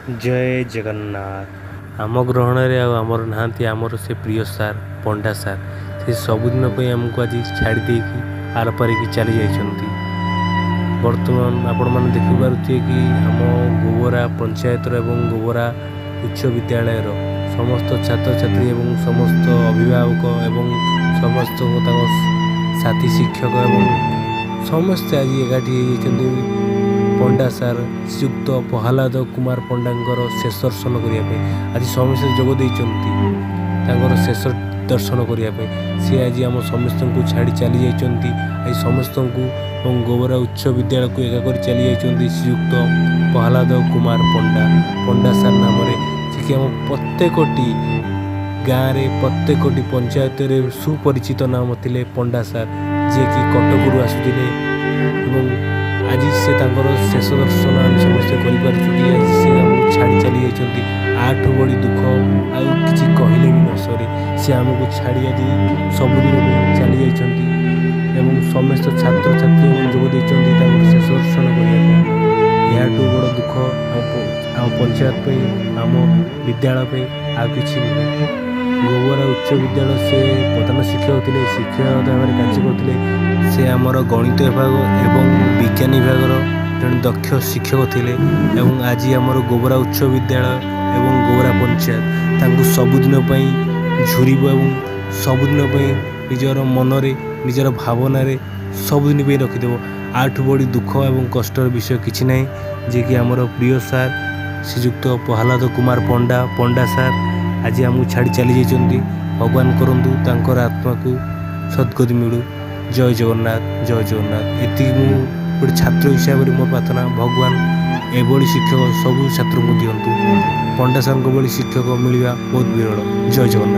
जय जगन्नाथ आम ग्रहण आमर नहांती आमर से प्रिय सार पंडा सार से सबुदिन आमको आज छाड़ी देकी आर पारिकी चली जाइछंती। वर्तमान आपण मैंने देखिपे कि आम गोबरा पंचायतर एवं गोबरा उच्च विद्यालय समस्त छात्र छात्री एवं समस्त अभिभावक एवं समस्त साथी शिक्षक एवं समस्ते आज एकाठी पंडा सार श्रीयुक्त प्रहलाद कुमार पंडा शेष दर्शन करने आज समस्त जोगदे शेष दर्शन करने सी आज आम समस्त को छाड़ी चली जाइए आज समस्त को गोबरा उच्च विद्यालय को एका कर चली जाइए श्रीयुक्त प्रहलाद कुमार पंडा सार नाम कि आम प्रत्येकटी गाँव में प्रत्येकटी पंचायत सुपरिचित नाम थे पंडा सार जी कि कटकू आसुले आज से शेष दर्शन आम समस्त कर छाड़ी चली जाइए आठ बड़ी दुख आि कहले भी न सरे सी आमको छाड़ी आज सबुदिन चली जाइए समस्त छात्र छात्री जोगदे शेष दर्शन करने यहाँ बड़ दुख आम पंचायत आम विद्यालय आ कि गोबरा उच्च विद्यालय से प्रधान शिक्षक थे शिक्षक भाव कार्य करते से आमर गणित विभाग एवं विज्ञान विभाग जड़े दक्ष शिक्षक थे आज आमर गोबरा उच्च विद्यालय एवं गोबरा पंचायत सबुदिन झुरब और सबुदिन निजर मनरे निजर भावना सबुदिन रखिदेव आठ बड़ी दुख और कष्टर विषय किसी ना जे कि आमर प्रिय सार श्रीयुक्त प्रहलाद कुमार पंडा सार आज आमको छाड़ी चली जाइए भगवान करंतु तांकर आत्मा को सद्गति मिलू। जय जगन्नाथ एति गोटे छात्र हिसाब से मोर प्रार्थना भगवान एभली शिक्षक सबू छात्र को दिंतु पंडा सार भली शिक्षक मिलवा बहुत विरल। जय जगन्नाथ।